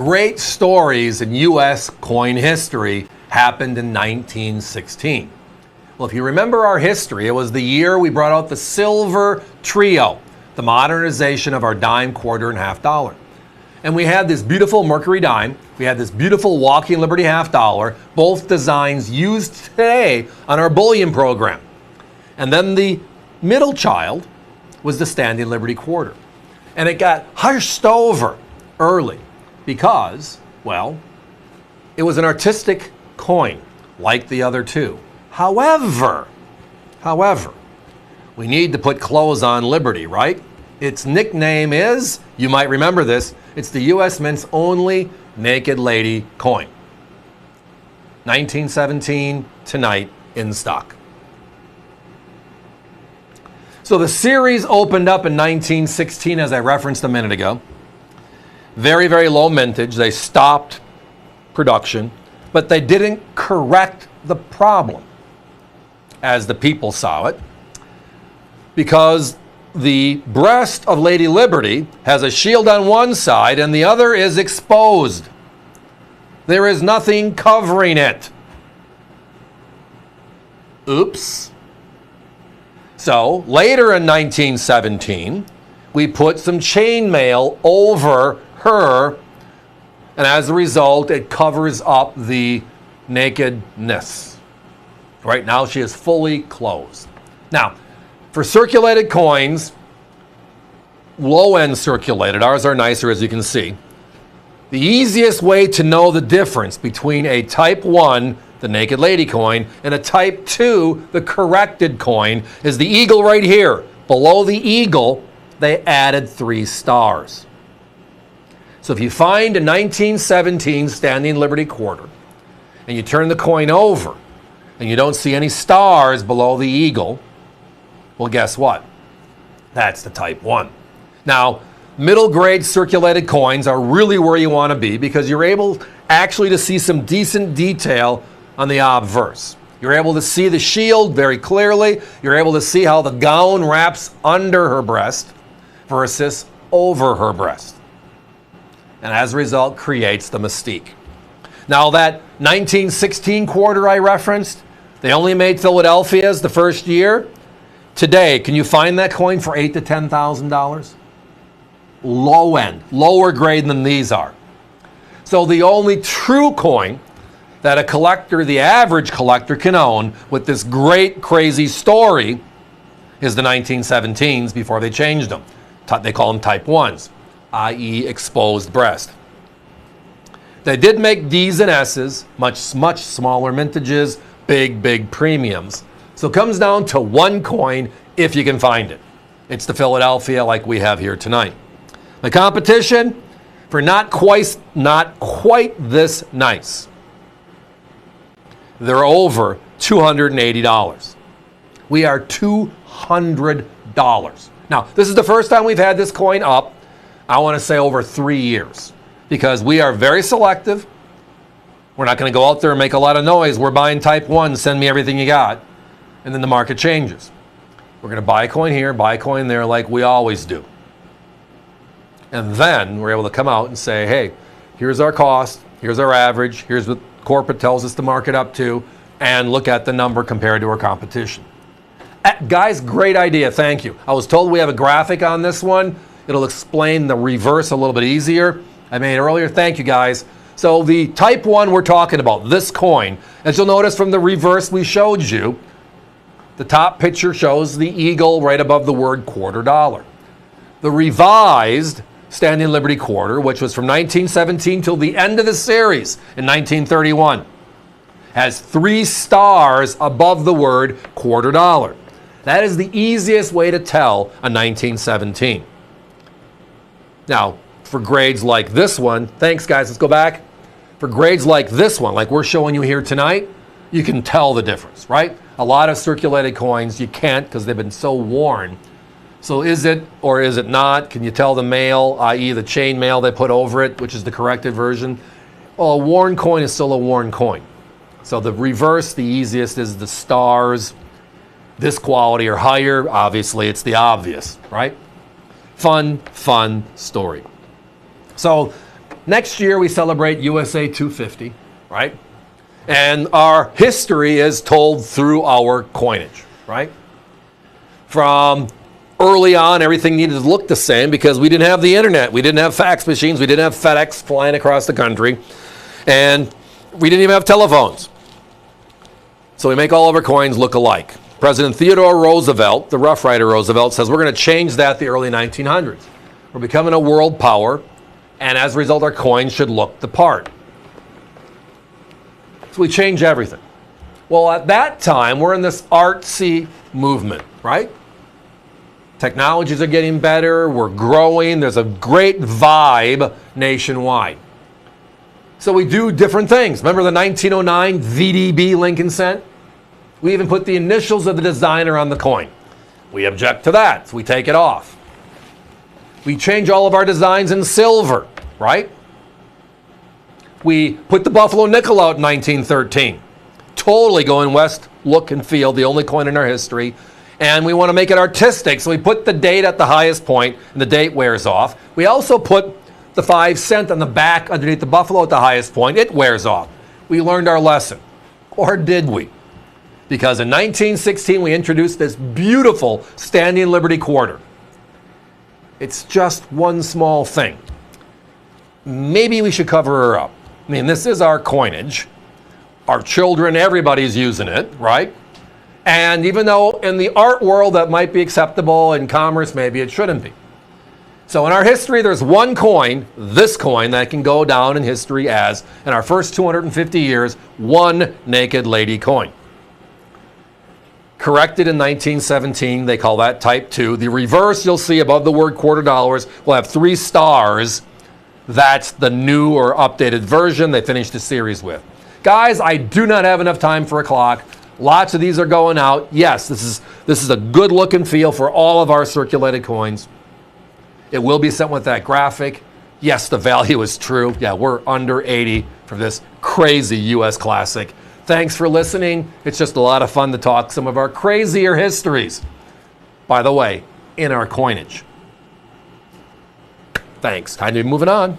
Great stories in U.S. coin history happened in 1916. Well, if you remember our history, it was the year we brought out the silver trio, the modernization of our dime, quarter, and half dollar. And we had this beautiful Mercury dime, we had this beautiful Walking Liberty half dollar, both designs used today on our bullion program. And then the middle child was the Standing Liberty quarter. And it got hushed over early because, well, it was an artistic coin like the other two. However, we need to put clothes on Liberty, right? Its nickname is, you might remember this, it's the U.S. Mint's only naked lady coin. 1917, tonight, in stock. So the series opened up in 1916, as I referenced a minute ago. Very, very low mintage. They stopped production, but they didn't correct the problem as the people saw it, because the breast of Lady Liberty has a shield on one side and the other is exposed. There is nothing covering it. Oops. So later in 1917, we put some chainmail over her, and as a result, it covers up the nakedness. Right now, she is fully closed. Now, for circulated coins, low-end circulated, ours are nicer as you can see. The easiest way to know the difference between a Type 1, the Naked Lady coin, and a Type 2, the corrected coin, is the eagle right here. Below the eagle, they added 3 stars. So if you find a 1917 Standing Liberty quarter, and you turn the coin over, and you don't see any stars below the eagle, well, guess what? That's the Type 1. Now, middle grade circulated coins are really where you want to be because you're able actually to see some decent detail on the obverse. You're able to see the shield very clearly. You're able to see how the gown wraps under her breast versus over her breast. And as a result, creates the mystique. Now, that 1916 quarter I referenced, they only made Philadelphia's the first year. Today, can you find that coin for $8,000 to $10,000? Low end, lower grade than these are. So the only true coin that a collector, the average collector, can own with this great, crazy story is the 1917s before they changed them. They call them Type 1s, i.e. exposed breast. They did make Ds and S's, much smaller mintages, big premiums. So it comes down to one coin if you can find it. It's the Philadelphia like we have here tonight. The competition for not quite this nice. They're over $280. We are $200. Now, this is the first time we've had this coin up, I want to say over 3 years, because we are very selective. We're not going to go out there and make a lot of noise. We're buying Type 1, send me everything you got. And then the market changes. We're going to buy a coin here, buy a coin there like we always do. And then we're able to come out and say, hey, here's our cost, here's our average, here's what corporate tells us to mark it up to, and look at the number compared to our competition. Guys, great idea, thank you. I was told we have a graphic on this one. It'll explain the reverse a little bit easier. I made it earlier, thank you guys. So the Type 1 we're talking about, this coin, as you'll notice from the reverse we showed you, the top picture shows the eagle right above the word $quarter. The revised Standing Liberty quarter, which was from 1917 till the end of the series in 1931, has 3 stars above the word $quarter. That is the easiest way to tell a 1917. Now, for grades like this one, thanks guys, let's go back. For grades like this one, like we're showing you here tonight, you can tell the difference, right? A lot of circulated coins, you can't because they've been so worn. So is it or is it not? Can you tell the mail, i.e. the chain mail they put over it, which is the corrected version? Well, a worn coin is still a worn coin. So the reverse, the easiest is the stars. This quality or higher, obviously it's the obvious, right? Fun story. So next year we celebrate USA 250, right? And our history is told through our coinage, right? From early on, everything needed to look the same because we didn't have the internet. We didn't have fax machines. We didn't have FedEx flying across the country. And we didn't even have telephones. So we make all of our coins look alike. President Theodore Roosevelt, the Rough Rider Roosevelt, says we're going to change that the early 1900s. We're becoming a world power, and as a result, our coins should look the part. So we change everything. Well, at that time, we're in this artsy movement, right? Technologies are getting better, we're growing, there's a great vibe nationwide. So we do different things. Remember the 1909 VDB Lincoln cent? We even put the initials of the designer on the coin. We object to that, so we take it off. We change all of our designs in silver, right? We put the Buffalo nickel out in 1913. Totally going West look and feel, the only coin in our history. And we want to make it artistic, so we put the date at the highest point, and the date wears off. We also put the 5 cent on the back underneath the buffalo at the highest point. It wears off. We learned our lesson. Or did we? Because in 1916, we introduced this beautiful Standing Liberty Quarter. It's just one small thing. Maybe we should cover her up. I mean, this is our coinage. Our children, everybody's using it, right? And even though in the art world that might be acceptable, in commerce maybe it shouldn't be. So in our history, there's one coin, this coin, that can go down in history as, in our first 250 years, one naked lady coin. Corrected in 1917, they call that type 2. The reverse you'll see above the word quarter dollars will have 3 stars. That's the new or updated version they finished the series with. Guys, I do not have enough time for a clock. Lots of these are going out. Yes, this is a good look and feel for all of our circulated coins. It will be sent with that graphic. Yes, the value is true. Yeah, we're under 80 for this crazy US classic. Thanks for listening. It's just a lot of fun to talk some of our crazier histories. By the way, in our coinage. Thanks. Time to be moving on.